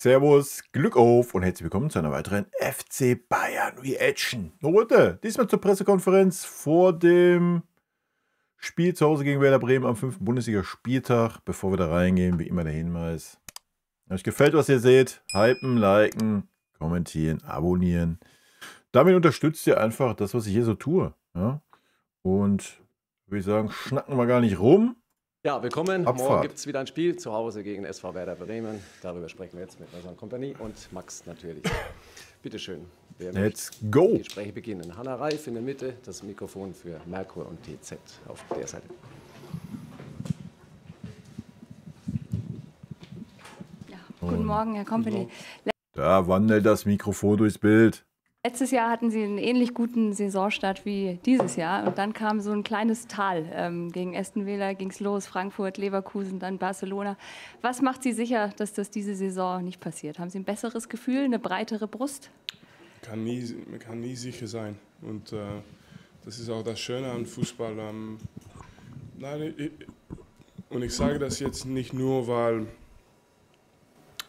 Servus, Glück auf und herzlich willkommen zu einer weiteren FC Bayern Reaction. Runde. Diesmal zur Pressekonferenz vor dem Spiel zu Hause gegen Werder Bremen am 5. Bundesliga-Spieltag. Bevor wir da reingehen, wie immer der Hinweis. Wenn euch gefällt, was ihr seht, hypen, liken, kommentieren, abonnieren. Damit unterstützt ihr einfach das, was ich hier so tue. Ja? Und würde ich sagen, schnacken wir gar nicht rum. Ja, willkommen. Abfahrt. Morgen gibt es wieder ein Spiel zu Hause gegen SV Werder Bremen. Darüber sprechen wir jetzt mit unserer Kompanie und Max natürlich. Bitte schön. Let's go. Die Gespräche beginnen. Hanna Reif in der Mitte, das Mikrofon für Merkur und TZ auf der Seite. Ja, guten Morgen, Herr Company. Da wandelt das Mikrofon durchs Bild. Letztes Jahr hatten Sie einen ähnlich guten Saisonstart wie dieses Jahr. Und dann kam so ein kleines Tal. Gegen Aston Villa ging es los, Frankfurt, Leverkusen, dann Barcelona. Was macht Sie sicher, dass das diese Saison nicht passiert? Haben Sie ein besseres Gefühl, eine breitere Brust? Man kann nie sicher sein. Und das ist auch das Schöne an Fußball. Und ich sage das jetzt nicht nur, weil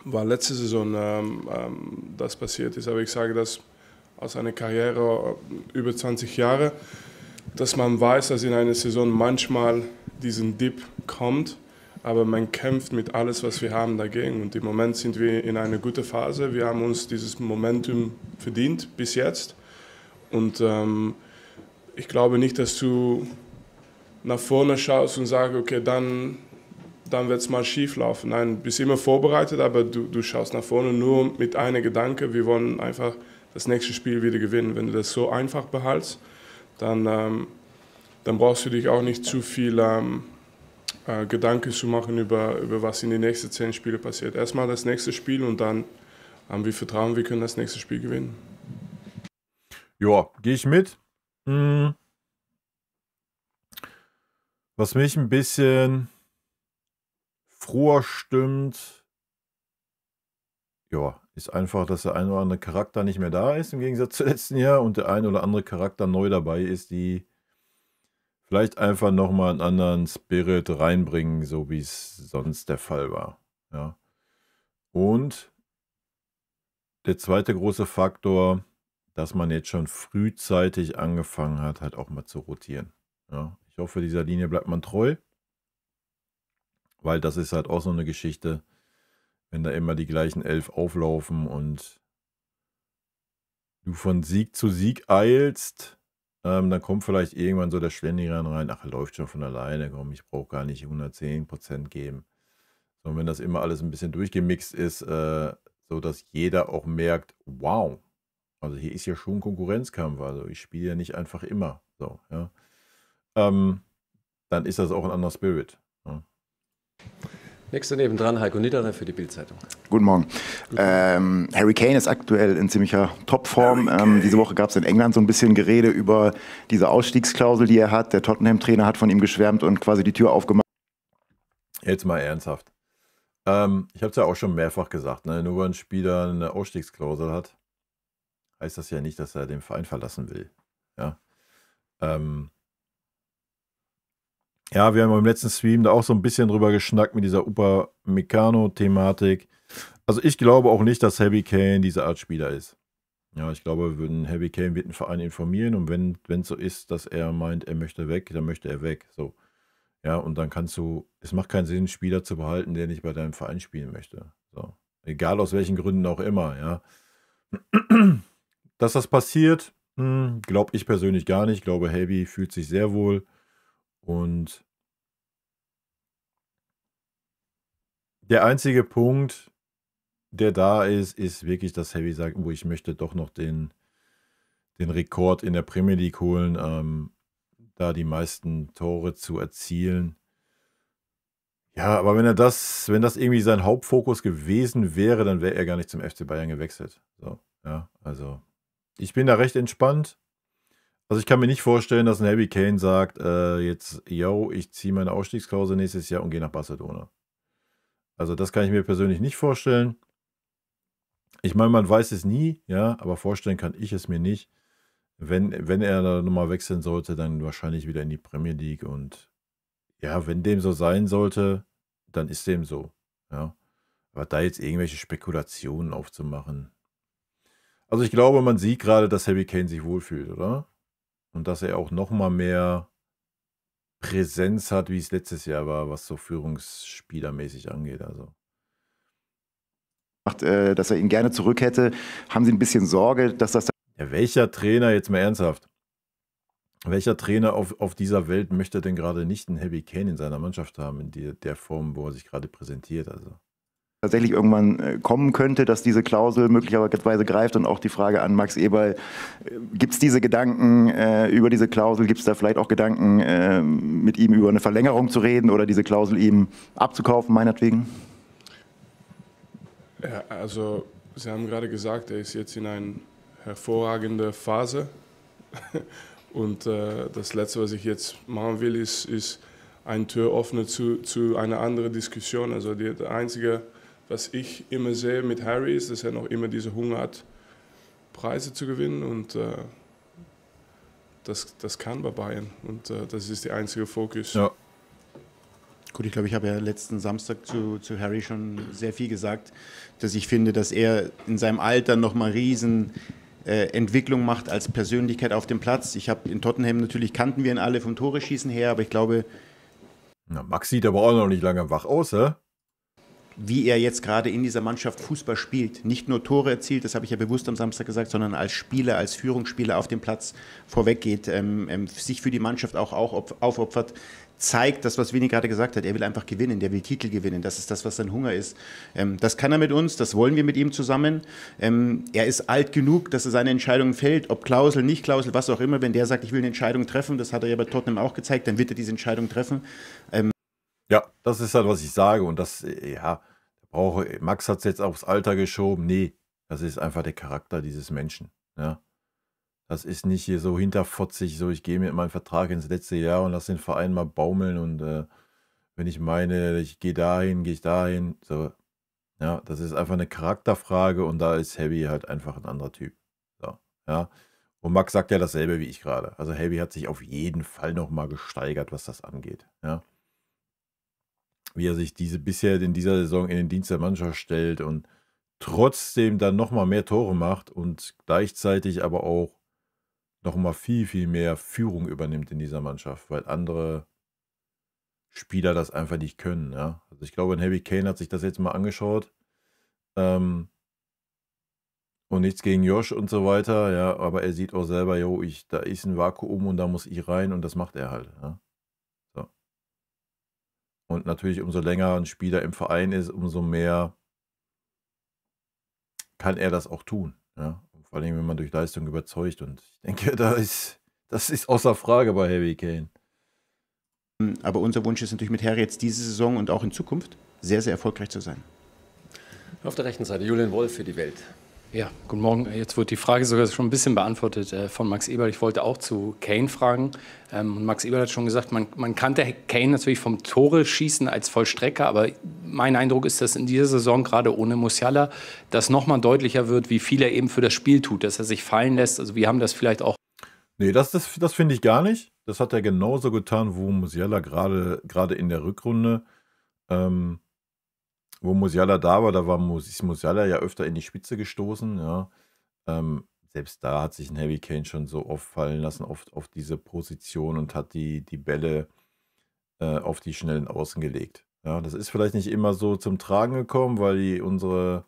letzte Saison das passiert ist, aber ich sage das aus einer Karriere über 20 Jahre, dass man weiß, dass in einer Saison manchmal diesen Dip kommt, aber man kämpft mit alles, was wir haben, dagegen. Und im Moment sind wir in einer guten Phase. Wir haben uns dieses Momentum verdient bis jetzt. Und ich glaube nicht, dass du nach vorne schaust und sagst, okay, dann wird es mal schief laufen. Nein, du bist immer vorbereitet, aber du schaust nach vorne nur mit einem Gedanke, wir wollen einfach das nächste Spiel wieder gewinnen. Wenn du das so einfach behältst, dann brauchst du dich auch nicht zu viel Gedanken zu machen über was in den nächsten 10 Spielen passiert. Erstmal das nächste Spiel und dann haben wir Vertrauen, wir können das nächste Spiel gewinnen. Ja, gehe ich mit. Was mich ein bisschen froher stimmt, ja, ist einfach, dass der ein oder andere Charakter nicht mehr da ist, im Gegensatz zum letzten Jahr, und der ein oder andere Charakter neu dabei ist, die vielleicht einfach nochmal einen anderen Spirit reinbringen, so wie es sonst der Fall war. Ja. Und der zweite große Faktor, dass man jetzt schon frühzeitig angefangen hat, halt auch mal zu rotieren. Ja. Ich hoffe, dieser Linie bleibt man treu, weil das ist halt auch so eine Geschichte, wenn da immer die gleichen 11 auflaufen und du von Sieg zu Sieg eilst, dann kommt vielleicht irgendwann so der Schlenderlein rein, ach, läuft schon von alleine, komm, ich brauche gar nicht 110% geben. Sondern wenn das immer alles ein bisschen durchgemixt ist, so dass jeder auch merkt, wow, also hier ist ja schon Konkurrenzkampf, also ich spiele ja nicht einfach immer so, ja. Dann ist das auch ein anderer Spirit. Ja. Nächster nebendran, Heiko Niederer für die Bild-Zeitung. Guten Morgen. Harry Kane ist aktuell in ziemlicher Topform. Diese Woche gab es in England so ein bisschen Gerede über diese Ausstiegsklausel, die er hat. Der Tottenham-Trainer hat von ihm geschwärmt und quasi die Tür aufgemacht. Jetzt mal ernsthaft. Ich habe es ja auch schon mehrfach gesagt, ne? Nur weil ein Spieler eine Ausstiegsklausel hat, heißt das ja nicht, dass er den Verein verlassen will. Ja. Ja, wir haben im letzten Stream da auch so ein bisschen drüber geschnackt mit dieser Upamecano-Thematik. Also ich glaube auch nicht, dass Harry Kane diese Art Spieler ist. Ja, ich glaube, Harry Kane wird den Verein informieren und wenn es so ist, dass er meint, er möchte weg, dann möchte er weg. So. Ja, und dann es macht keinen Sinn, einen Spieler zu behalten, der nicht bei deinem Verein spielen möchte. So. Egal aus welchen Gründen auch immer, ja. Dass das passiert, glaube ich persönlich gar nicht. Ich glaube, Harry fühlt sich sehr wohl. Und der einzige Punkt, der da ist wirklich, dass Harry sagt, wo ich möchte doch noch den Rekord in der Premier League holen, da die meisten Tore zu erzielen. Ja, aber wenn das irgendwie sein Hauptfokus gewesen wäre, dann wäre er gar nicht zum FC Bayern gewechselt. So, ja, also ich bin da recht entspannt. Also ich kann mir nicht vorstellen, dass ein Harry Kane sagt, ich ziehe meine Ausstiegsklausel nächstes Jahr und gehe nach Barcelona. Also das kann ich mir persönlich nicht vorstellen. Ich meine, man weiß es nie, ja, aber vorstellen kann ich es mir nicht. Wenn er da nochmal wechseln sollte, dann wahrscheinlich wieder in die Premier League. Und ja, wenn dem so sein sollte, dann ist dem so. Ja. Aber da jetzt irgendwelche Spekulationen aufzumachen. Also ich glaube, man sieht gerade, dass Harry Kane sich wohlfühlt, oder? Und dass er auch noch mal mehr Präsenz hat, wie es letztes Jahr war, was so führungsspielermäßig angeht. Also. Dass er ihn gerne zurück hätte. Haben Sie ein bisschen Sorge, dass das... Ja, welcher Trainer, jetzt mal ernsthaft, welcher Trainer auf dieser Welt möchte denn gerade nicht einen Harry Kane in seiner Mannschaft haben, in der Form, wo er sich gerade präsentiert? Also. tatsächlich irgendwann kommen könnte, dass diese Klausel möglicherweise greift. Und auch die Frage an Max Eberl, gibt es diese Gedanken über diese Klausel, gibt es da vielleicht auch Gedanken, mit ihm über eine Verlängerung zu reden oder diese Klausel ihm abzukaufen, meinetwegen? Ja, also Sie haben gerade gesagt, er ist jetzt in einer hervorragenden Phase. Und das Letzte, was ich jetzt machen will, ist eine Tür öffnen zu einer anderen Diskussion. Also das Einzige, was ich immer sehe mit Harry, ist, dass er noch immer diese Hunger hat, Preise zu gewinnen. Und das kann bei Bayern. Und das ist der einzige Fokus. Ja. Gut, ich glaube, ich habe ja letzten Samstag zu Harry schon sehr viel gesagt, dass ich finde, dass er in seinem Alter nochmal riesen Entwicklung macht als Persönlichkeit auf dem Platz. Ich habe in Tottenham, natürlich kannten wir ihn alle vom Tore schießen her, aber ich glaube... Na, Max sieht aber auch noch nicht lange wach aus, hä? Wie er jetzt gerade in dieser Mannschaft Fußball spielt, nicht nur Tore erzielt, das habe ich ja bewusst am Samstag gesagt, sondern als Spieler, als Führungsspieler auf dem Platz vorweggeht, sich für die Mannschaft auch aufopfert, zeigt das, was Vinny gerade gesagt hat. Er will einfach gewinnen, der will Titel gewinnen. Das ist das, was sein Hunger ist. Das kann er mit uns, das wollen wir mit ihm zusammen. Er ist alt genug, dass er seine Entscheidungen fällt, ob Klausel, nicht Klausel, was auch immer. Wenn der sagt, ich will eine Entscheidung treffen, das hat er ja bei Tottenham auch gezeigt, dann wird er diese Entscheidung treffen. Ja, das ist halt, was ich sage. Und das, ja, Max hat es jetzt aufs Alter geschoben. Nee, das ist einfach der Charakter dieses Menschen. Ja. Das ist nicht hier so hinterfotzig, so ich gehe mit meinem Vertrag ins letzte Jahr und lasse den Verein mal baumeln und wenn ich meine, ich gehe dahin, gehe ich dahin. So. Ja, das ist einfach eine Charakterfrage und da ist Heavy halt einfach ein anderer Typ. So, ja. Und Max sagt ja dasselbe wie ich gerade. Also Heavy hat sich auf jeden Fall nochmal gesteigert, was das angeht. Ja. Wie er sich bisher in dieser Saison in den Dienst der Mannschaft stellt und trotzdem dann nochmal mehr Tore macht und gleichzeitig aber auch nochmal viel, viel mehr Führung übernimmt in dieser Mannschaft, weil andere Spieler das einfach nicht können. Ja? Also ich glaube, Harry Kane hat sich das jetzt mal angeschaut und nichts gegen Josh und so weiter, ja, aber er sieht auch selber, da ist ein Vakuum und da muss ich rein und das macht er halt. Ja? So. Und natürlich, umso länger ein Spieler im Verein ist, umso mehr kann er das auch tun. Ja? Vor allem, wenn man durch Leistung überzeugt. Und ich denke, das ist außer Frage bei Harry Kane. Aber unser Wunsch ist natürlich mit Harry jetzt diese Saison und auch in Zukunft sehr, sehr erfolgreich zu sein. Auf der rechten Seite Julian Wolf für die Welt. Ja, guten Morgen. Jetzt wird die Frage sogar schon ein bisschen beantwortet von Max Eberl. Ich wollte auch zu Kane fragen. Und Max Eberl hat schon gesagt, man kannte Kane natürlich vom Tore schießen als Vollstrecker, aber mein Eindruck ist, dass in dieser Saison, gerade ohne Musiala, das nochmal deutlicher wird, wie viel er eben für das Spiel tut, dass er sich fallen lässt. Also wir haben das vielleicht auch... Nee, das finde ich gar nicht. Das hat er genauso getan, wo Musiala gerade in der Rückrunde, wo Musiala da war, ist Musiala ja öfter in die Spitze gestoßen. Ja. Selbst da hat sich ein Harry Kane schon so oft fallen lassen auf diese Position und hat die Bälle auf die schnellen Außen gelegt. Ja, das ist vielleicht nicht immer so zum Tragen gekommen, weil unsere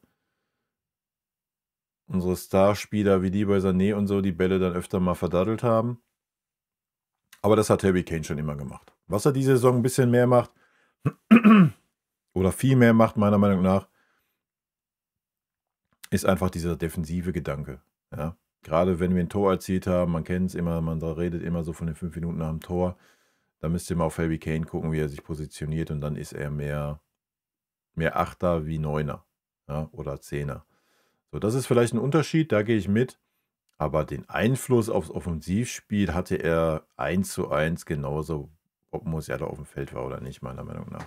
Starspieler wie die bei Sané und so die Bälle dann öfter mal verdaddelt haben. Aber das hat Harry Kane schon immer gemacht. Was er diese Saison ein bisschen mehr macht, oder viel mehr macht, meiner Meinung nach, ist einfach dieser defensive Gedanke. Ja? Gerade wenn wir ein Tor erzielt haben, man kennt es immer, man redet immer so von den 5 Minuten nach dem Tor, da müsst ihr mal auf Harry Kane gucken, wie er sich positioniert und dann ist er mehr Achter wie Neuner, ja? Oder Zehner. So, das ist vielleicht ein Unterschied, da gehe ich mit, aber den Einfluss aufs Offensivspiel hatte er 1:1 genauso, ob Musiala auf dem Feld war oder nicht, meiner Meinung nach.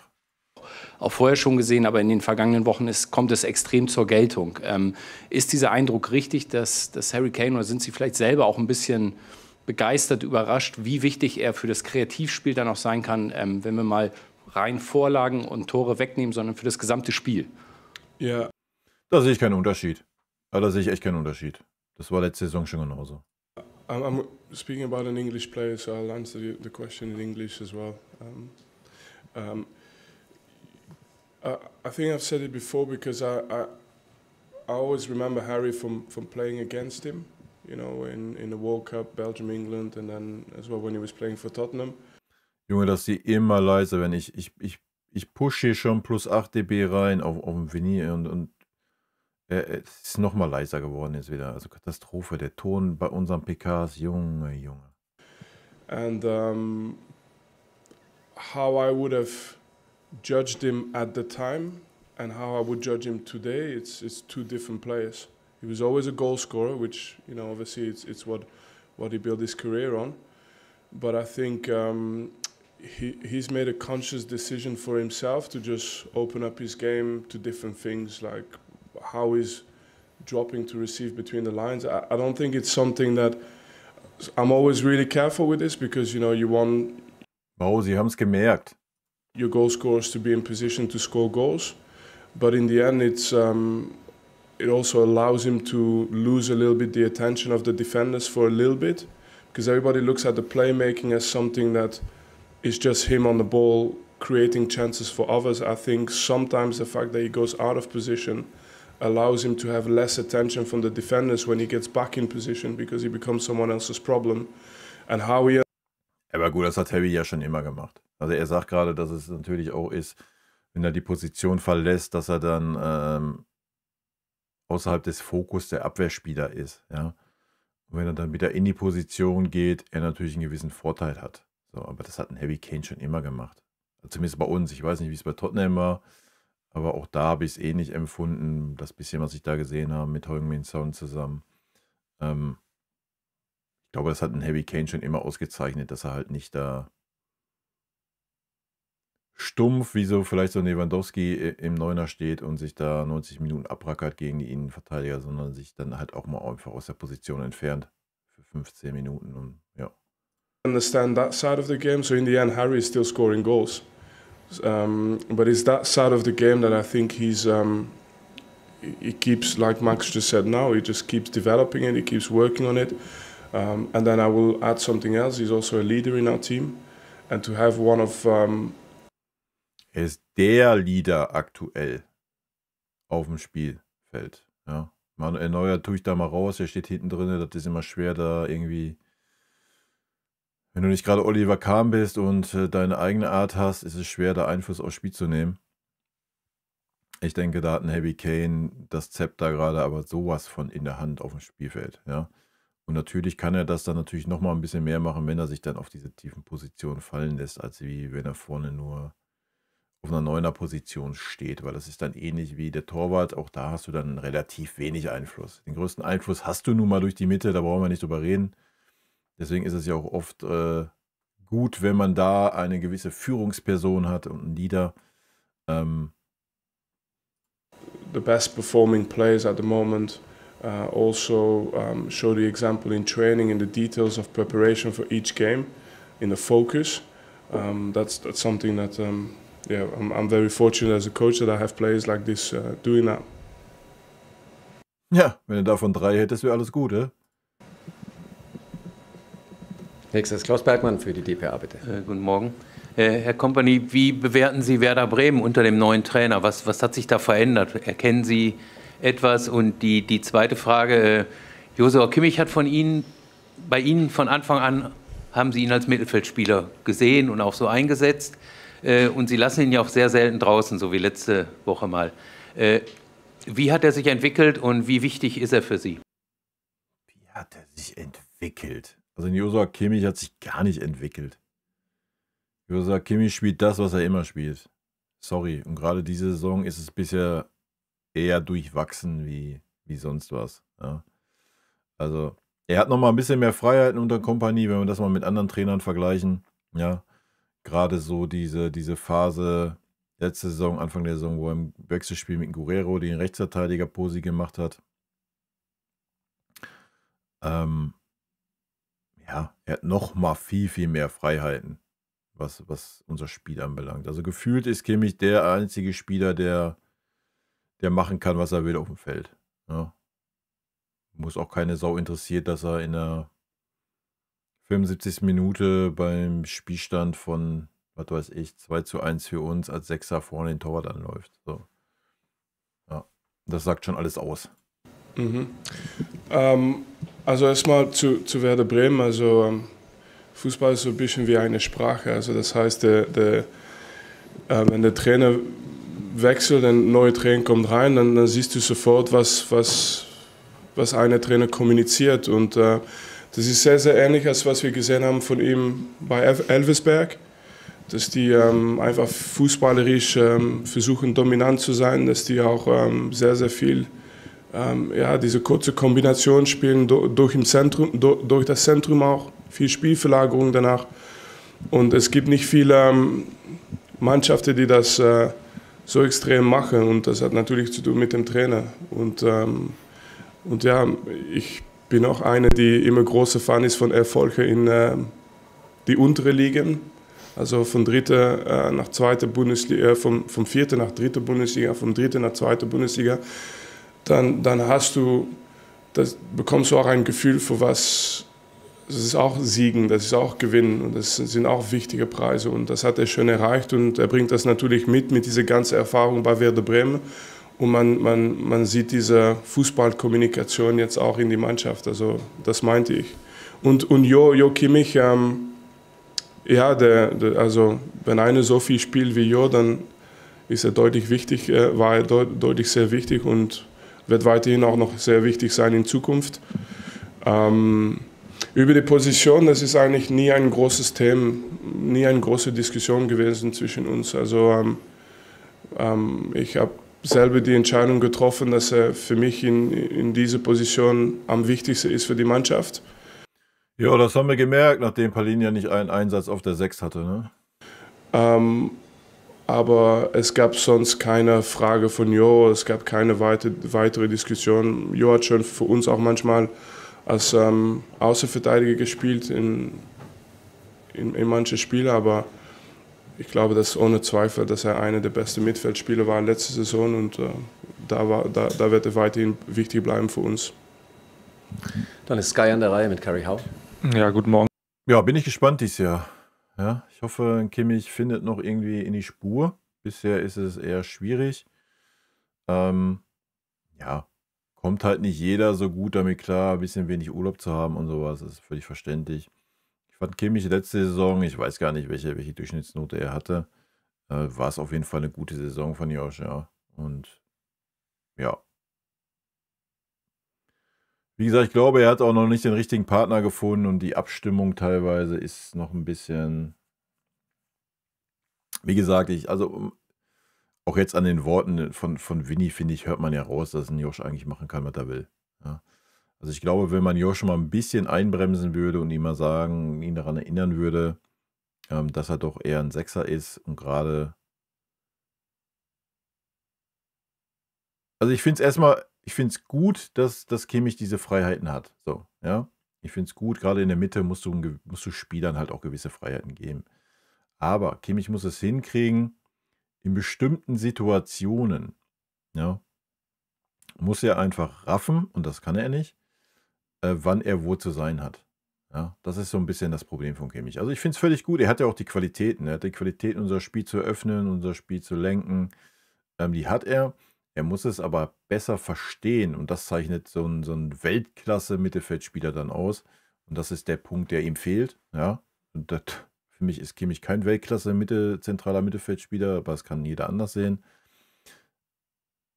Auch vorher schon gesehen, aber in den vergangenen Wochen kommt es extrem zur Geltung. Ist dieser Eindruck richtig, dass Harry Kane, oder sind Sie vielleicht selber auch ein bisschen begeistert, überrascht, wie wichtig er für das Kreativspiel dann auch sein kann, wenn wir mal rein Vorlagen und Tore wegnehmen, sondern für das gesamte Spiel? Yeah, Da sehe ich keinen Unterschied. Da sehe ich echt keinen Unterschied. Das war letzte Saison schon genauso. I'm speaking about an English player, so I'll answer the question in English as well. I think I've said it before because I always remember Harry from playing against him, you know, in the World Cup, Belgium, England, and then as well when he was playing for Tottenham. Junge, dass die immer leiser, wenn ich pushe hier schon plus 8 dB rein auf dem Vinyl und es ist nochmal leiser geworden jetzt wieder. Also Katastrophe. Der Ton bei unseren PKs, Junge. And how I would have judged him at the time and how I would judge him today, it's two different players. He was always a goal scorer, which, you know, obviously it's what he built his career on. But I think he's made a conscious decision for himself to just open up his game to different things, like how he's dropping to receive between the lines. I don't think it's something that I'm always really careful with this because, you know, you want Oh, sie haben es gemerkt. your goal scorers to be in position to score goals. But in the end, it also allows him to lose a little bit the attention of the defenders for a little bit because everybody looks at the playmaking as something that is just him on the ball creating chances for others. I think sometimes the fact that he goes out of position allows him to have less attention from the defenders when he gets back in position because he becomes someone else's problem. And how he... Aber gut, das hat Harry ja schon immer gemacht. Also er sagt gerade, dass es natürlich auch ist, wenn er die Position verlässt, dass er dann außerhalb des Fokus der Abwehrspieler ist. Ja? Und wenn er dann wieder in die Position geht, er natürlich einen gewissen Vorteil hat. So, aber das hat ein Harry Kane schon immer gemacht. Also zumindest bei uns. Ich weiß nicht, wie es bei Tottenham war, aber auch da habe ich es ähnlich empfunden. Das bisschen, was ich da gesehen habe mit Heung-min Son zusammen. Ich glaube, das hat ein Harry Kane schon immer ausgezeichnet, dass er halt nicht da stumpf, wie so vielleicht so ein Lewandowski im Neuner steht und sich da 90 Minuten abrackert gegen die Innenverteidiger, sondern sich dann halt auch mal einfach aus der Position entfernt für 15 Minuten und ja. understand that side of the game. So in the end, Harry is still scoring goals. But it's that side of the game that I think he keeps, like Max just said now, he just keeps developing it, he keeps working on it. And then I will add something else. He's also a leader in our team. And to have one of... Er ist der Leader aktuell auf dem Spielfeld. Ja. Manuel Neuer tue ich da mal raus, er steht hinten drin, das ist immer schwer da irgendwie... Wenn du nicht gerade Oliver Kahn bist und deine eigene Art hast, ist es schwer, da Einfluss aufs Spiel zu nehmen. Ich denke, da hat ein Harry Kane das Zepter gerade aber sowas von in der Hand auf dem Spielfeld. Ja. Und natürlich kann er das dann natürlich nochmal ein bisschen mehr machen, wenn er sich dann auf diese tiefen Positionen fallen lässt, als wie wenn er vorne nur auf einer 9er-Position steht. Weil das ist dann ähnlich wie der Torwart. Auch da hast du dann relativ wenig Einfluss. Den größten Einfluss hast du nun mal durch die Mitte, da brauchen wir nicht drüber reden. Deswegen ist es ja auch oft gut, wenn man da eine gewisse Führungsperson hat und einen Leader. The best performing players at the moment also show the example in training, in the details of preparation for each game, in the focus. That's something that I'm very fortunate as a coach that I have players like this doing that. Ja, wenn du davon 3 hättest, wäre alles gut, ne? Nächstes Klaus Bergmann für die dpa, bitte. Guten Morgen. Herr Kompany, wie bewerten Sie Werder Bremen unter dem neuen Trainer? Was hat sich da verändert? Erkennen Sie etwas? Und die zweite Frage, Joshua Kimmich hat bei Ihnen von Anfang an, haben Sie ihn als Mittelfeldspieler gesehen und auch so eingesetzt. Und Sie lassen ihn ja auch sehr selten draußen, so wie letzte Woche mal. Wie hat er sich entwickelt und wie wichtig ist er für Sie? Wie hat er sich entwickelt? Also Joshua Kimmich hat sich gar nicht entwickelt. Joshua Kimmich spielt das, was er immer spielt. Sorry. Und gerade diese Saison ist es bisher eher durchwachsen wie sonst was. Ja. Also er hat nochmal ein bisschen mehr Freiheiten unter Kompanie, wenn wir das mal mit anderen Trainern vergleichen. Ja. Gerade so diese Phase letzte Saison, Anfang der Saison, wo er im Wechselspiel mit Guerrero den Rechtsverteidiger-Posi gemacht hat. Ja, er hat nochmal viel mehr Freiheiten, was unser Spiel anbelangt. Also gefühlt ist Kimmich der einzige Spieler, der der machen kann, was er will auf dem Feld. Ja. Muss auch keine Sau interessiert, dass er in der 75. Minute beim Spielstand von, was weiß ich, 2:1 für uns als Sechser vorne den Torwart anläuft. So. Ja. Das sagt schon alles aus. Also erstmal zu Werder Bremen. Also Fußball ist so ein bisschen wie eine Sprache. Also das heißt, wenn der Trainer wechselt, ein neuer Trainer kommt rein, dann siehst du sofort, was ein Trainer kommuniziert. Und das ist sehr, sehr ähnlich, als was wir gesehen haben von ihm bei Elversberg. Dass die einfach fußballerisch versuchen, dominant zu sein, dass die auch sehr, sehr viel diese kurze Kombination spielen durch das Zentrum auch, viel Spielverlagerung danach. Und es gibt nicht viele Mannschaften, die das so extrem machen, und das hat natürlich zu tun mit dem Trainer. Und ja, ich bin auch einer, die immer großer Fan ist von Erfolgen in die untere Ligen. Also von dritte nach zweite Bundesliga, vom vierte nach dritte Bundesliga, vom dritte nach zweite Bundesliga. Dann bekommst du auch ein Gefühl für was. Das ist auch Siegen, das ist auch Gewinnen, und das sind auch wichtige Preise, und das hat er schon erreicht, und er bringt das natürlich mit dieser ganzen Erfahrung bei Werder Bremen, und man sieht diese Fußballkommunikation jetzt auch in die Mannschaft, also das meinte ich. Und Jo Kimmich, also wenn einer so viel spielt wie Jo, dann ist er deutlich wichtig, war er deutlich sehr wichtig und wird weiterhin auch noch sehr wichtig sein in Zukunft. Über die Position, das ist eigentlich nie ein großes Thema, nie eine große Diskussion gewesen zwischen uns. Also ich habe selber die Entscheidung getroffen, dass er für mich in dieser Position am wichtigsten ist für die Mannschaft. Ja, das haben wir gemerkt, nachdem Palhinha nicht einen Einsatz auf der 6 hatte, ne? Aber es gab sonst keine Frage von Jo, es gab keine weitere Diskussion. Jo hat schon für uns auch manchmal als Außenverteidiger gespielt in manchen Spielen, aber ich glaube, dass ohne Zweifel, dass er einer der besten Mittelfeldspieler war letzte Saison, und da wird er weiterhin wichtig bleiben für uns. Dann ist Sky an der Reihe mit Carrie Howe. Ja, guten Morgen. Ja, bin ich gespannt dieses Jahr. Ja, ich hoffe, Kimmich findet noch irgendwie in die Spur. Bisher ist es eher schwierig. Ja, kommt halt nicht jeder so gut damit klar, ein bisschen wenig Urlaub zu haben und sowas. Das ist völlig verständlich. Ich fand Kimmich letzte Saison, ich weiß gar nicht, welche Durchschnittsnote er hatte, war es auf jeden Fall eine gute Saison von Josh, ja. Und ja. Wie gesagt, ich glaube, er hat auch noch nicht den richtigen Partner gefunden, und die Abstimmung teilweise ist noch ein bisschen. Wie gesagt, also auch jetzt an den Worten von Vinny, finde ich, hört man ja raus, dass ein Josh eigentlich machen kann, was er will. Ja. Also ich glaube, wenn man Josh mal ein bisschen einbremsen würde und ihm mal sagen, ihn daran erinnern würde, dass er doch eher ein Sechser ist, und gerade. Also ich finde es gut, dass Kimmich diese Freiheiten hat. So, ja. Ich finde es gut, gerade in der Mitte musst du Spielern halt auch gewisse Freiheiten geben. Aber Kimmich muss es hinkriegen, in bestimmten Situationen, ja, muss er einfach raffen, und das kann er nicht, wann er wo zu sein hat. Ja, das ist so ein bisschen das Problem von Kimmich. Also ich finde es völlig gut, er hat ja auch die Qualitäten. Er hat die Qualitäten, unser Spiel zu öffnen, unser Spiel zu lenken. Die hat er. Er muss es aber besser verstehen, und das zeichnet so ein Weltklasse-Mittelfeldspieler dann aus. Und das ist der Punkt, der ihm fehlt. Ja, und für mich ist Kimmich kein Weltklasse zentraler Mittelfeldspieler, aber das kann jeder anders sehen.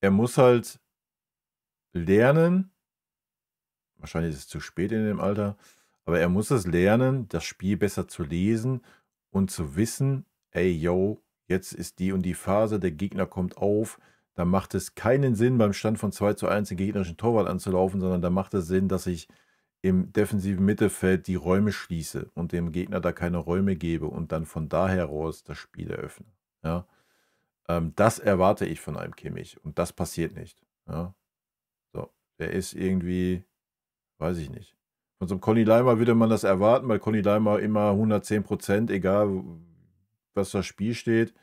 Er muss halt lernen, wahrscheinlich ist es zu spät in dem Alter, aber er muss es lernen, das Spiel besser zu lesen und zu wissen, ey, yo, jetzt ist die und die Phase, der Gegner kommt auf. Da macht es keinen Sinn, beim Stand von 2:1 den gegnerischen Torwart anzulaufen, sondern da macht es Sinn, dass ich im defensiven Mittelfeld die Räume schließe und dem Gegner da keine Räume gebe und dann von daher raus das Spiel eröffne. Ja? Das erwarte ich von einem Kimmich, und das passiert nicht. Ja? So, der ist irgendwie, weiß ich nicht. Von so einem Conny Leimer würde man das erwarten, weil Conny Leimer immer 110%, egal was das Spiel steht.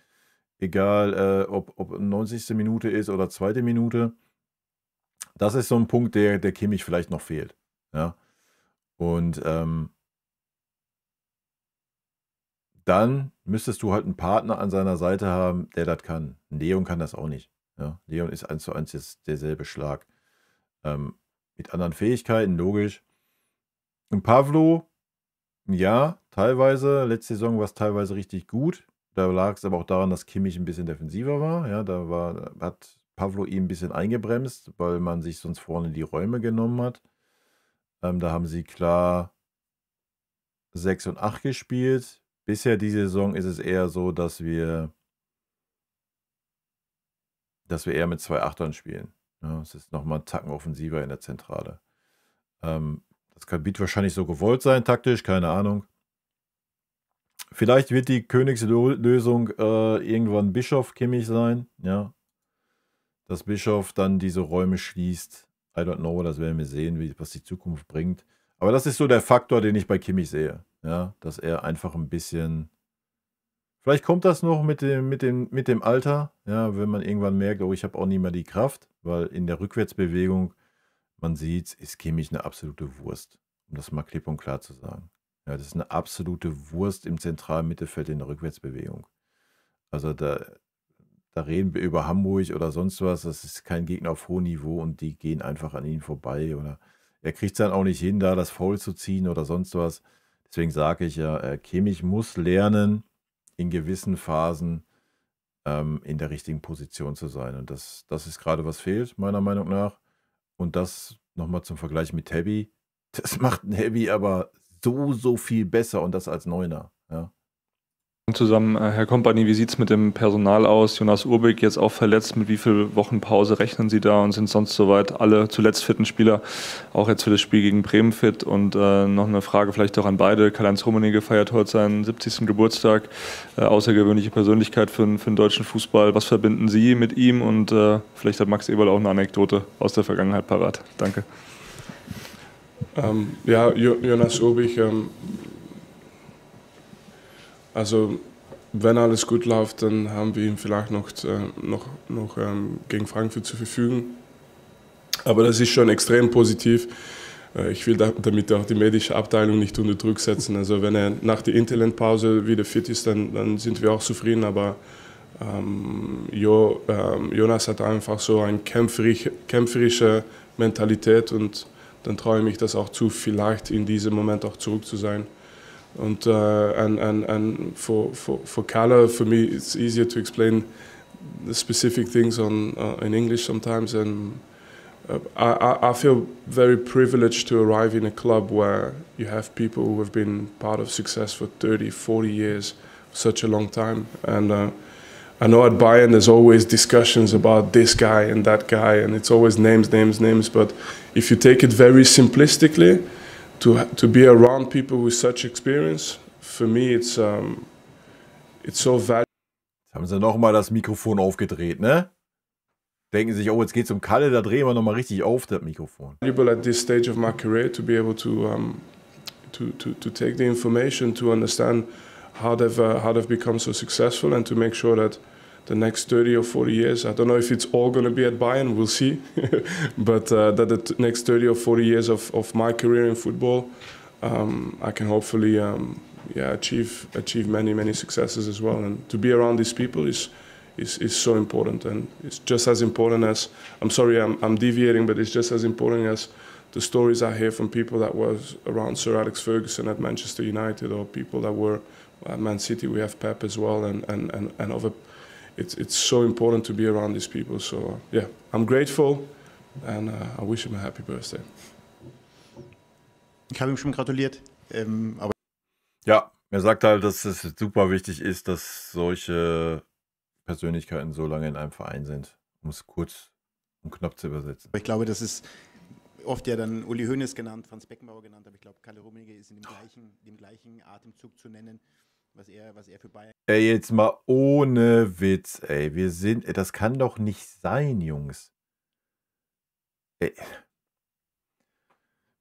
egal ob 90. Minute ist oder 2. Minute. Das ist so ein Punkt, der Kimmich vielleicht noch fehlt. Ja. Und dann müsstest du halt einen Partner an seiner Seite haben, der das kann. Leon kann das auch nicht. Ja. Leon ist 1:1 jetzt derselbe Schlag. Mit anderen Fähigkeiten, logisch. Und Pavlo, ja, teilweise. Letzte Saison war es teilweise richtig gut. Da lag es aber auch daran, dass Kimmich ein bisschen defensiver war. Ja, hat Pavlo ihn ein bisschen eingebremst, weil man sich sonst vorne die Räume genommen hat. Da haben sie klar 6 und 8 gespielt. Bisher diese Saison ist es eher so, dass wir eher mit 2 Achtern spielen. Ja, es ist nochmal ein Tacken offensiver in der Zentrale. Das wird wahrscheinlich so gewollt sein, taktisch, keine Ahnung. Vielleicht wird die Königslösung irgendwann Bischof Kimmich sein, ja. Dass Bischof dann diese Räume schließt. I don't know, das werden wir sehen, was die Zukunft bringt. Aber das ist so der Faktor, den ich bei Kimmich sehe. Ja, dass er einfach ein bisschen. Vielleicht kommt das noch mit dem Alter, ja, wenn man irgendwann merkt, oh, ich habe auch nicht mehr die Kraft, weil in der Rückwärtsbewegung, man sieht, ist Kimmich eine absolute Wurst, um das mal klipp und klar zu sagen. Ja, das ist eine absolute Wurst im zentralen Mittelfeld in der Rückwärtsbewegung. Also da reden wir über Hamburg oder sonst was, das ist kein Gegner auf hohem Niveau und die gehen einfach an ihm vorbei oder er kriegt es dann auch nicht hin, da das Foul zu ziehen oder sonst was. Deswegen sage ich ja, Kimmich muss lernen, in gewissen Phasen in der richtigen Position zu sein. Und das ist gerade, was fehlt, meiner Meinung nach. Und das nochmal zum Vergleich mit Tabby. Das macht ein Heavy aber so viel besser und das als Neuner. Ja. Zusammen, Herr Kompany, wie sieht es mit dem Personal aus? Jonas Urbik jetzt auch verletzt. Mit wie viel Wochen Pause rechnen Sie da und sind sonst soweit alle zuletzt fitten Spieler auch jetzt für das Spiel gegen Bremen fit? Und noch eine Frage vielleicht auch an beide. Karl-Heinz Rummenigge feiert heute seinen 70. Geburtstag. Außergewöhnliche Persönlichkeit für den deutschen Fußball. Was verbinden Sie mit ihm? Und vielleicht hat Max Eberl auch eine Anekdote aus der Vergangenheit parat. Danke. Ja, Jonas Urbik, also wenn alles gut läuft, dann haben wir ihn vielleicht noch gegen Frankfurt zur Verfügung. Aber das ist schon extrem positiv. Ich will damit auch die medische Abteilung nicht unter Druck setzen. Also wenn er nach der Interlandpause wieder fit ist, dann sind wir auch zufrieden. Aber Jonas hat einfach so eine kämpferische Mentalität und dann traue ich mich das auch zu, vielleicht in diesem Moment auch zurück zu sein. And for Kalle, for me, it's easier to explain the specific things in English sometimes. And I feel very privileged to arrive in a club where you have people who have been part of success for 30, 40 years, such a long time. And I know at Bayern there's always discussions about this guy and that guy, and it's always names. But if you take it very simplistically, to be around people with such experience, for me, it's so valuable. Jetzt haben sie nochmal das Mikrofon aufgedreht, ne? Denken sich, oh, jetzt geht's um Kalle, da drehen wir nochmal richtig auf, das Mikrofon. At this stage of my career, to be able to take the information, to understand how they've become so successful, and to make sure that the next 30 or 40 years, I don't know if it's all going to be at Bayern, we'll see, but that the next 30 or 40 years of my career in football, I can hopefully achieve many successes as well. And to be around these people is so important, and it's just as important as, I'm sorry I'm deviating, but it's just as important as the stories I hear from people that was around Sir Alex Ferguson at Manchester United, or people that were at Man City. We have Pep as well, and other. It's so important to be around these people. So yeah, I'm grateful, and I wish him a happy birthday. Ich habe ihm schon gratuliert. Aber ja, er sagt halt, dass es super wichtig ist, dass solche Persönlichkeiten so lange in einem Verein sind, um es kurz und knapp zu übersetzen. ich glaube, das ist oft ja dann Uli Hoeneß genannt, Franz Beckenbauer genannt, aber ich glaube, Kalle Rummenigge ist in dem gleichen Atemzug zu nennen, was er für Bayern. Ey, jetzt mal ohne Witz, ey. Das kann doch nicht sein, Jungs. Ey.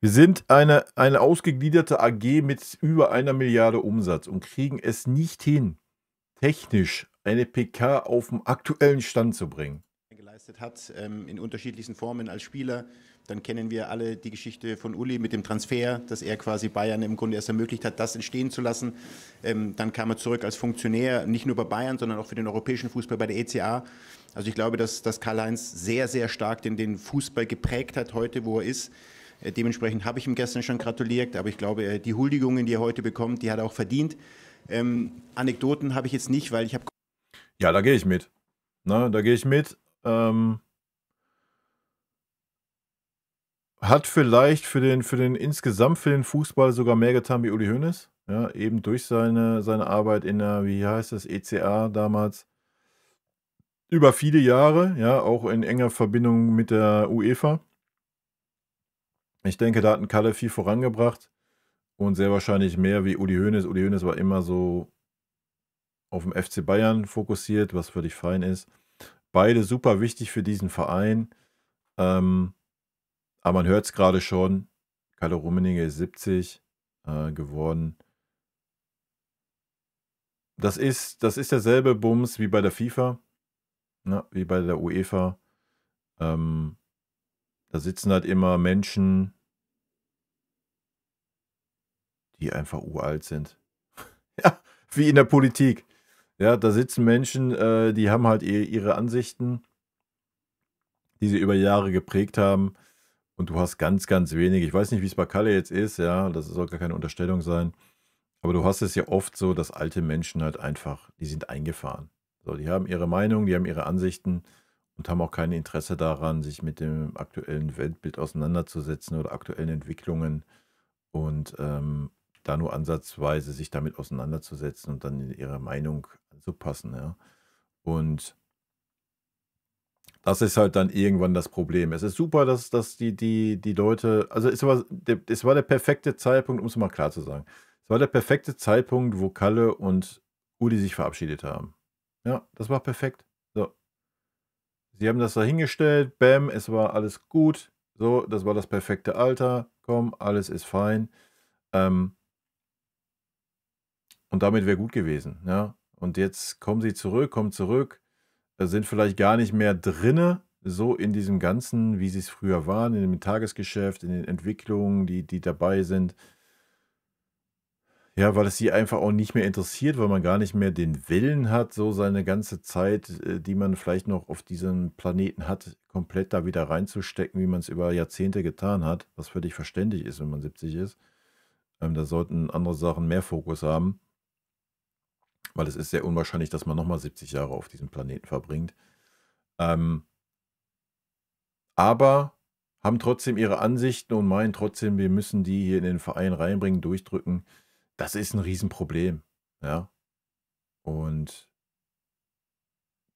Wir sind eine ausgegliederte AG mit über 1 Milliarde Umsatz und kriegen es nicht hin, technisch eine PK auf dem aktuellen Stand zu bringen. Geleistet hat, in unterschiedlichsten Formen als Spieler. Dann kennen wir alle die Geschichte von Uli mit dem Transfer, dass er quasi Bayern im Grunde erst ermöglicht hat, das entstehen zu lassen. Dann kam er zurück als Funktionär, nicht nur bei Bayern, sondern auch für den europäischen Fußball bei der ECA. Also ich glaube, dass Karl-Heinz sehr, sehr stark den Fußball geprägt hat heute, wo er ist. Dementsprechend habe ich ihm gestern schon gratuliert, aber ich glaube, die Huldigungen, die er heute bekommt, die hat er auch verdient. Anekdoten habe ich jetzt nicht, weil ich habe... Ja, da gehe ich mit. Na, da gehe ich mit. Hat vielleicht insgesamt für den Fußball sogar mehr getan wie Uli Hoeneß. Ja, eben durch seine Arbeit in der, wie heißt das, ECA damals. Über viele Jahre, ja, auch in enger Verbindung mit der UEFA. Ich denke, da hat ein Kalle viel vorangebracht und sehr wahrscheinlich mehr wie Uli Hoeneß. Uli Hoeneß war immer so auf dem FC Bayern fokussiert, was völlig fein ist. Beide super wichtig für diesen Verein. Aber man hört es gerade schon, Kalle Rummenigge ist 70 geworden. Das ist derselbe Bums wie bei der FIFA, ne, wie bei der UEFA. Da sitzen halt immer Menschen, die einfach uralt sind. Ja, wie in der Politik. Ja, da sitzen Menschen, die haben halt ihre Ansichten, die sie über Jahre geprägt haben. Und du hast ganz, ganz wenig. Ich weiß nicht, wie es bei Kalle jetzt ist, ja, das soll gar keine Unterstellung sein. Aber du hast es ja oft so, dass alte Menschen halt einfach, die sind eingefahren. So, die haben ihre Meinung, die haben ihre Ansichten und haben auch kein Interesse daran, sich mit dem aktuellen Weltbild auseinanderzusetzen oder aktuellen Entwicklungen und da nur ansatzweise sich damit auseinanderzusetzen und dann ihre Meinung anzupassen, ja. Und das ist halt dann irgendwann das Problem. Es ist super, dass die Leute, also es war der perfekte Zeitpunkt, um es mal klar zu sagen. Es war der perfekte Zeitpunkt, wo Kalle und Uli sich verabschiedet haben. Ja, das war perfekt. So. Sie haben das da hingestellt, bam, es war alles gut. So, das war das perfekte Alter. Komm, alles ist fein. Und damit wäre gut gewesen, ja. Und jetzt kommen zurück, sind vielleicht gar nicht mehr drinne, so in diesem Ganzen, wie sie es früher waren, in dem Tagesgeschäft, in den Entwicklungen, die dabei sind. Ja, weil es sie einfach auch nicht mehr interessiert, weil man gar nicht mehr den Willen hat, so seine ganze Zeit, die man vielleicht noch auf diesem Planeten hat, komplett da wieder reinzustecken, wie man es über Jahrzehnte getan hat, was völlig verständlich ist, wenn man 70 ist. Da sollten andere Sachen mehr Fokus haben, weil es ist sehr unwahrscheinlich, dass man nochmal 70 Jahre auf diesem Planeten verbringt. Aber haben trotzdem ihre Ansichten und meinen trotzdem, wir müssen die hier in den Verein reinbringen, durchdrücken. Das ist ein Riesenproblem, ja. Und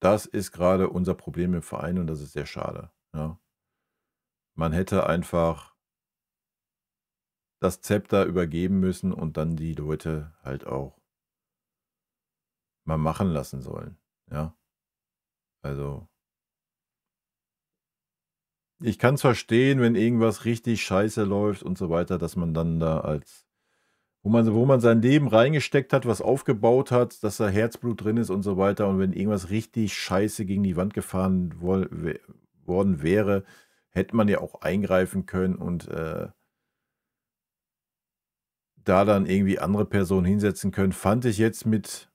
das ist gerade unser Problem im Verein und das ist sehr schade, ja. Man hätte einfach das Zepter übergeben müssen und dann die Leute halt auch mal machen lassen sollen, ja. Also ich kann es verstehen, wenn irgendwas richtig scheiße läuft und so weiter, dass man dann da wo man sein Leben reingesteckt hat, was aufgebaut hat, dass da Herzblut drin ist und so weiter. Und wenn irgendwas richtig scheiße gegen die Wand gefahren worden wäre, hätte man ja auch eingreifen können und da dann irgendwie andere Personen hinsetzen können. Fand ich jetzt mit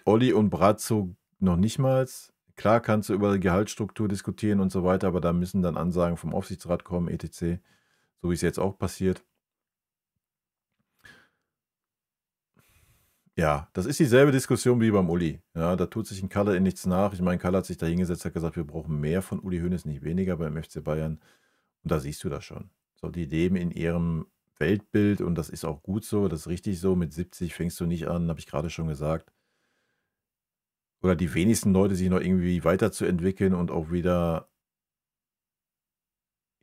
Olli und Brazzo noch nicht mal. Klar kannst du über die Gehaltsstruktur diskutieren und so weiter, aber da müssen dann Ansagen vom Aufsichtsrat kommen, etc. So wie es jetzt auch passiert. Ja, das ist dieselbe Diskussion wie beim Uli. Ja, da tut sich ein Kalle in nichts nach. Ich meine, Kalle hat sich da hingesetzt, hat gesagt, wir brauchen mehr von Uli Hoeneß, nicht weniger beim FC Bayern. Und da siehst du das schon. So, die leben in ihrem Weltbild und das ist auch gut so, das ist richtig so. Mit 70 fängst du nicht an, habe ich gerade schon gesagt. Oder die wenigsten Leute sich noch irgendwie weiterzuentwickeln und auch wieder,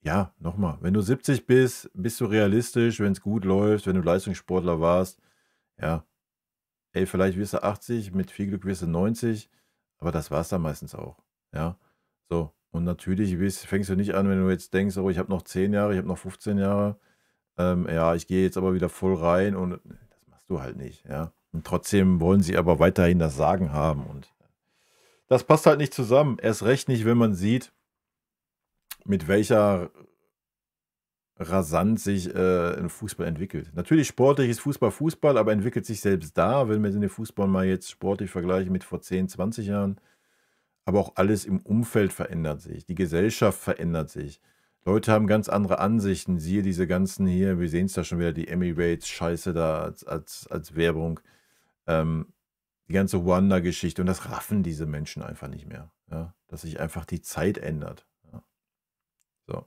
ja, nochmal, wenn du 70 bist, bist du realistisch, wenn es gut läuft, wenn du Leistungssportler warst, ja, ey, vielleicht wirst du 80, mit viel Glück wirst du 90, aber das war es dann meistens auch, ja, so, und natürlich fängst du nicht an, wenn du jetzt denkst, oh, ich habe noch 10 Jahre, ich habe noch 15 Jahre, ja, ich gehe jetzt aber wieder voll rein und das machst du halt nicht, ja, Und trotzdem wollen sie aber weiterhin das Sagen haben. Und das passt halt nicht zusammen. Erst recht nicht, wenn man sieht, mit welcher rasant sich ein Fußball entwickelt. Natürlich sportlich ist Fußball, aber entwickelt sich selbst da, wenn wir den Fußball mal jetzt sportlich vergleichen mit vor 10, 20 Jahren. Aber auch alles im Umfeld verändert sich. Die Gesellschaft verändert sich. Leute haben ganz andere Ansichten. Siehe diese ganzen hier, wir sehen es da schon wieder, die Emirates-Scheiße da als Werbung. Die ganze Ruanda-Geschichte. Und das raffen diese Menschen einfach nicht mehr. Ja? Dass sich einfach die Zeit ändert. Ja. So.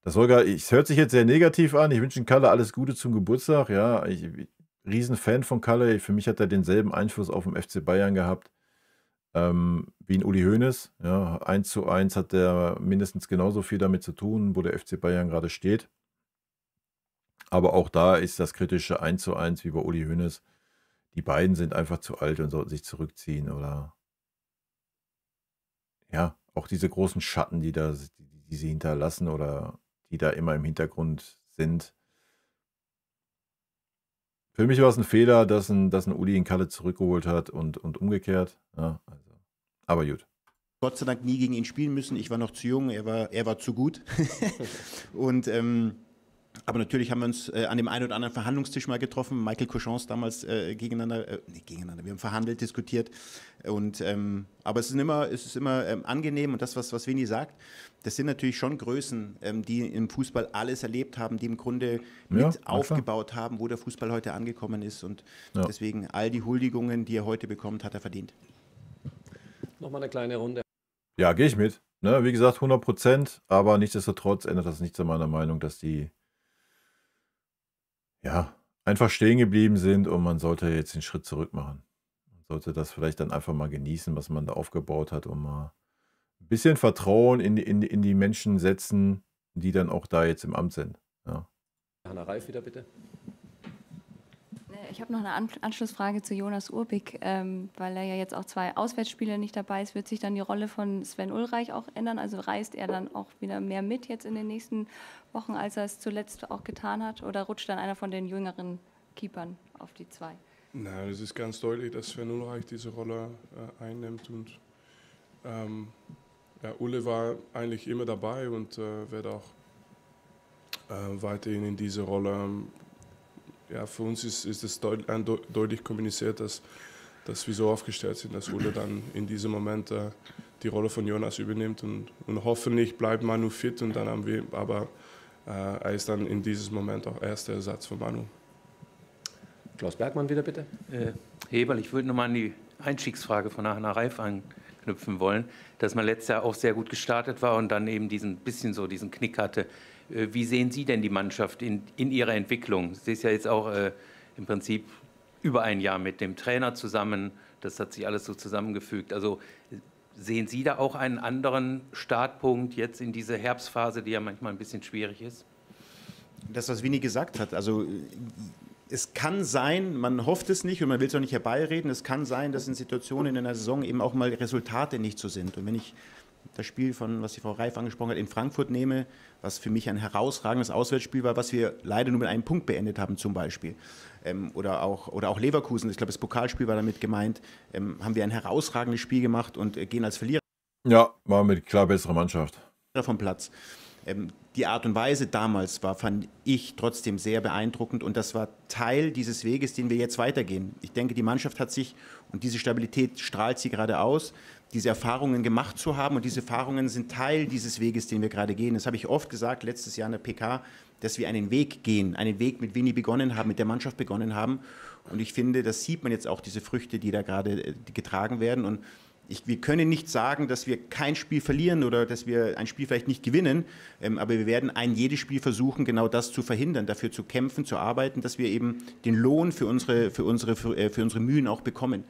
Das hört sich jetzt sehr negativ an. Ich wünsche Kalle alles Gute zum Geburtstag. Ja, ich Riesenfan von Kalle. Für mich hat er denselben Einfluss auf den FC Bayern gehabt wie ein Uli Hoeneß. Ja, 1:1 hat er mindestens genauso viel damit zu tun, wo der FC Bayern gerade steht. Aber auch da ist das kritische 1:1 wie bei Uli Hoeneß. Die beiden sind einfach zu alt und sollten sich zurückziehen. Oder ja, auch diese großen Schatten, die sie hinterlassen oder die da immer im Hintergrund sind. Für mich war es ein Fehler, dass ein Uli ihn Kalle zurückgeholt hat und umgekehrt. Ja, also. Aber gut. Gott sei Dank nie gegen ihn spielen müssen. Ich war noch zu jung, er war zu gut. Und aber natürlich haben wir uns an dem einen oder anderen Verhandlungstisch mal getroffen. Michael Cochons damals gegeneinander, wir haben verhandelt, diskutiert. Und, aber es ist immer angenehm und das, was Vini sagt, das sind natürlich schon Größen, die im Fußball alles erlebt haben, die im Grunde mit aufgebaut haben, wo der Fußball heute angekommen ist. Und deswegen all die Huldigungen, die er heute bekommt, hat er verdient. Nochmal eine kleine Runde. Ja, gehe ich mit. Ne, wie gesagt, 100%, aber nichtsdestotrotz ändert das nichts an meiner Meinung, dass die einfach stehen geblieben sind und man sollte jetzt den Schritt zurück machen. Man sollte das vielleicht dann einfach mal genießen, was man da aufgebaut hat und mal ein bisschen Vertrauen in die Menschen setzen, die dann auch da jetzt im Amt sind. Ja. Hanna Reif wieder bitte. Ich habe noch eine Anschlussfrage zu Jonas Urbig, weil er ja jetzt auch 2 Auswärtsspiele nicht dabei ist. Wird sich dann die Rolle von Sven Ulreich auch ändern? Also reist er dann auch wieder mehr mit jetzt in den nächsten Wochen, als er es zuletzt auch getan hat? Oder rutscht dann einer von den jüngeren Keepern auf die 2? Nein, es ist ganz deutlich, dass Sven Ulreich diese Rolle einnimmt. Und Ulle war eigentlich immer dabei und wird auch weiterhin in diese Rolle. Für uns ist es deutlich kommuniziert, dass wir so aufgestellt sind, dass Ulle dann in diesem Moment die Rolle von Jonas übernimmt und hoffentlich bleibt Manu fit und dann haben wir, aber er ist dann in diesem Moment auch erster Ersatz von Manu. Klaus Bergmann wieder bitte. Heberl, ich würde nochmal an die Einstiegsfrage von Hanna Reif anknüpfen wollen, dass man letztes Jahr auch sehr gut gestartet war und dann eben diesen Knick hatte. Wie sehen Sie denn die Mannschaft in ihrer Entwicklung? Sie ist ja jetzt auch im Prinzip über ein Jahr mit dem Trainer zusammen. Das hat sich alles so zusammengefügt. Also sehen Sie da auch einen anderen Startpunkt jetzt in dieser Herbstphase, die ja manchmal ein bisschen schwierig ist? Das, was Vini gesagt hat, also es kann sein, man hofft es nicht und man will es auch nicht herbeireden, es kann sein, dass in Situationen in einer Saison eben auch mal Resultate nicht so sind. Und wenn ich das Spiel was die Frau Reif angesprochen hat, in Frankfurt nehme, was für mich ein herausragendes Auswärtsspiel war, was wir leider nur mit einem Punkt beendet haben zum Beispiel. Oder auch Leverkusen, ich glaube das Pokalspiel war damit gemeint, haben wir ein herausragendes Spiel gemacht und gehen als Verlierer. Ja, war mit klar bessere Mannschaft. Vom Platz. Die Art und Weise damals fand ich trotzdem sehr beeindruckend und das war Teil dieses Weges, den wir jetzt weitergehen. Ich denke, die Mannschaft hat sich, und diese Stabilität strahlt sie gerade aus, diese Erfahrungen gemacht zu haben und diese Erfahrungen sind Teil dieses Weges, den wir gerade gehen. Das habe ich oft gesagt, letztes Jahr in der PK, dass wir einen Weg gehen, einen Weg mit Vini begonnen haben, mit der Mannschaft begonnen haben und ich finde, das sieht man jetzt auch, diese Früchte, die da gerade getragen werden und wir können nicht sagen, dass wir kein Spiel verlieren oder dass wir ein Spiel vielleicht nicht gewinnen, aber wir werden jedes Spiel versuchen, genau das zu verhindern, dafür zu kämpfen, zu arbeiten, dass wir eben den Lohn für unsere Mühen auch bekommen.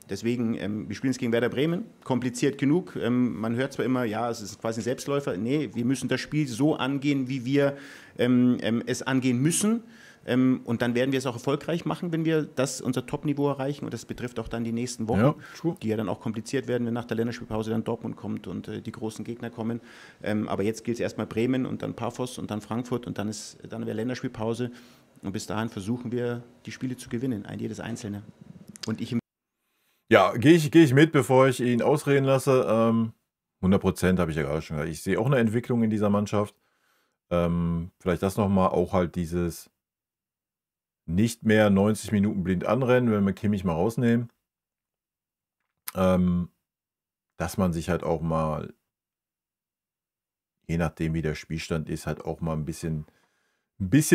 Deswegen, wir spielen es gegen Werder Bremen, kompliziert genug. Man hört zwar immer, ja, es ist quasi ein Selbstläufer. Nee, wir müssen das Spiel so angehen, wie wir es angehen müssen. Und dann werden wir es auch erfolgreich machen, wenn wir unser Top-Niveau erreichen. Und das betrifft auch dann die nächsten Wochen, die ja dann auch kompliziert werden, wenn nach der Länderspielpause dann Dortmund kommt und die großen Gegner kommen. Aber jetzt gilt es erstmal Bremen und dann Paphos und dann Frankfurt und dann wäre Länderspielpause. Und bis dahin versuchen wir, die Spiele zu gewinnen, jedes einzelne. Und ich Ja, gehe ich mit, bevor ich ihn ausreden lasse. 100% habe ich ja gerade schon gesagt. Ich sehe auch eine Entwicklung in dieser Mannschaft. Vielleicht das nochmal, auch halt dieses nicht mehr 90 Minuten blind anrennen, wenn wir Kimmich mal rausnehmen. Dass man sich halt auch mal, je nachdem wie der Spielstand ist, halt auch mal ein bisschen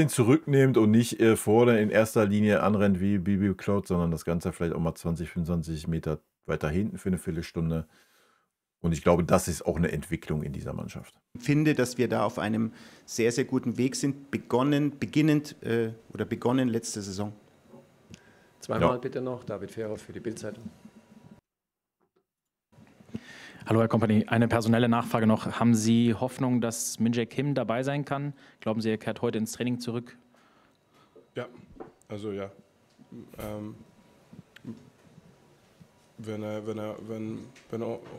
zurücknimmt und nicht vorne in erster Linie anrennt wie Bibi Cloud, sondern das Ganze vielleicht auch mal 20, 25 Meter weiter hinten für eine Viertelstunde. Und ich glaube, das ist auch eine Entwicklung in dieser Mannschaft. Ich finde, dass wir da auf einem sehr, sehr guten Weg sind, begonnen letzte Saison. Zweimal bitte noch, David Fehrer für die Bild-Zeitung. Hallo Herr Kompany, eine personelle Nachfrage noch. Haben Sie Hoffnung, dass Min-Jae Kim dabei sein kann? Glauben Sie, er kehrt heute ins Training zurück? Ja, also ja. Wenn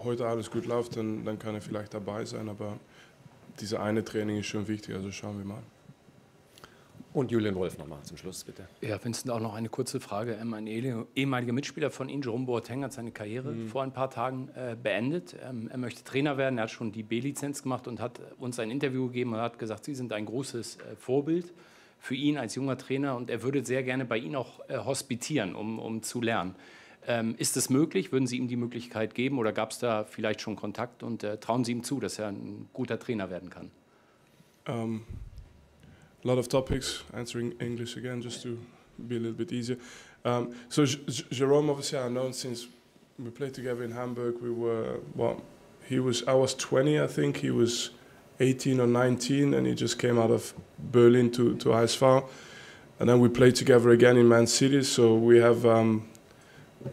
heute alles gut läuft, dann kann er vielleicht dabei sein, aber diese eine Training ist schon wichtig, also schauen wir mal. Und Julian Wolf nochmal zum Schluss, bitte. Ja, Vincent, auch noch eine kurze Frage. Ein ehemaliger Mitspieler von Ihnen, Jerome Boateng, hat seine Karriere vor ein paar Tagen beendet. Er möchte Trainer werden, er hat schon die B-Lizenz gemacht und hat uns ein Interview gegeben und hat gesagt, Sie sind ein großes Vorbild für ihn als junger Trainer und er würde sehr gerne bei Ihnen auch hospitieren, um zu lernen. Ist es möglich? Würden Sie ihm die Möglichkeit geben oder gab es da vielleicht schon Kontakt und trauen Sie ihm zu, dass er ein guter Trainer werden kann? A lot of topics, answering English again just to be a little bit easier. So Jerome, obviously I've known since we played together in Hamburg. I was 20, I think. He was 18 or 19 and he just came out of Berlin to HSV. And then we played together again in Man City, so we have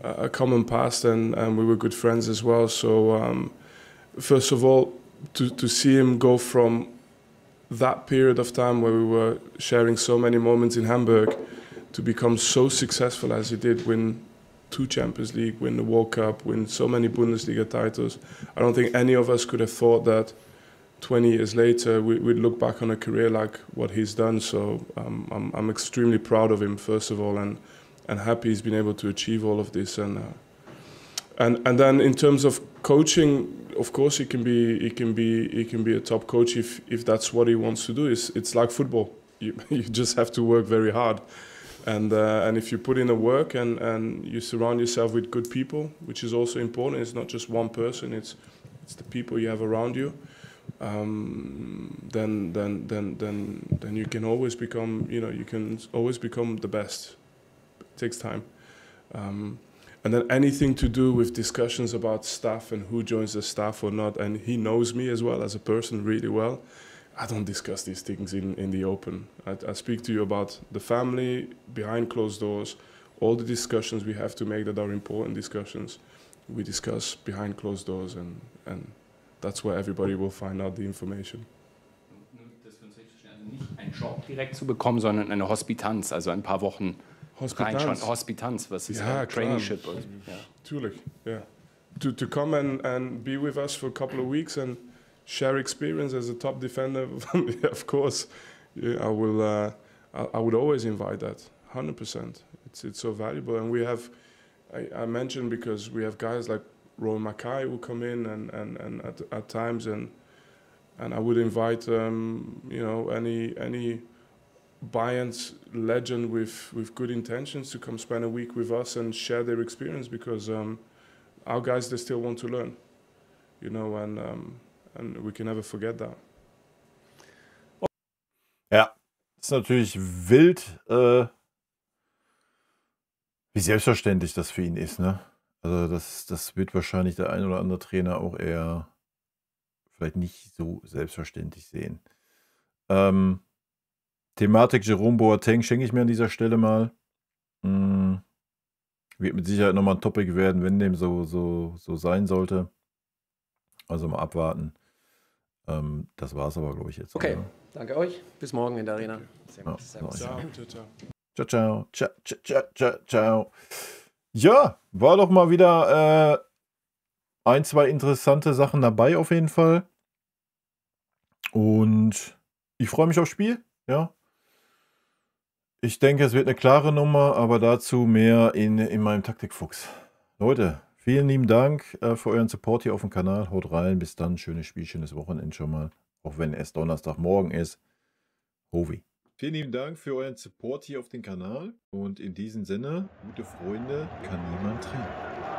a common past and we were good friends as well. So first of all, to see him go from that period of time where we were sharing so many moments in Hamburg to become so successful as he did, win 2 Champions League, win the World Cup, win so many Bundesliga titles. I don't think any of us could have thought that 20 years later we'd look back on a career like what he's done. So I'm extremely proud of him, first of all, and happy he's been able to achieve all of this. And then in terms of coaching, of course he can be a top coach if that's what he wants to do. It's like football. You just have to work very hard, and if you put in the work and you surround yourself with good people, which is also important. It's not just one person. It's the people you have around you. Then you can always become. You can always become the best. It takes time. And then anything to do with discussions about staff and who joins the staff or not, and he knows me as well as a person really well. I don't discuss these things in the open. I speak to you about the family, behind closed doors, all the discussions we have to make that are important discussions. We discuss behind closed doors and that's where everybody will find out the information. Das für uns richtig verstehen, also nicht einen Job direkt zu bekommen, sondern eine Hospitanz, also ein paar Wochen. Hospitanz, was ist Traineeship? Tuurlijk, yeah. To come and be with us for a couple of weeks and share experience as a top defender, of course, I would always invite that, 100%. It's so valuable, and we have, I mentioned because we have guys like Rowan Mackay who come in and at times, and I would invite any Bayern's legend with good intentions to come spend a week with us and share their experience because our guys, they still want to learn, and we can never forget that. Ja, ist natürlich wild, wie selbstverständlich das für ihn ist, ne? Also das wird wahrscheinlich der ein oder andere Trainer auch eher vielleicht nicht so selbstverständlich sehen. Thematik Jerome Boateng schenke ich mir an dieser Stelle mal. Wird mit Sicherheit nochmal ein Topic werden, wenn dem so sein sollte. Also mal abwarten. Das war es aber, glaube ich, jetzt. Okay, oder? Danke euch. Bis morgen in der Arena. Servus. Ciao. Ciao. Ja, war doch mal wieder ein, zwei interessante Sachen dabei auf jeden Fall. Und ich freue mich aufs Spiel. Ja. Ich denke, es wird eine klare Nummer, aber dazu mehr in meinem Taktikfuchs. Leute, vielen lieben Dank für euren Support hier auf dem Kanal. Haut rein, bis dann. Schönes Spiel, schönes Wochenende schon mal. Auch wenn es Donnerstagmorgen ist. Hovi. Vielen lieben Dank für euren Support hier auf dem Kanal. Und in diesem Sinne, gute Freunde kann niemand trennen.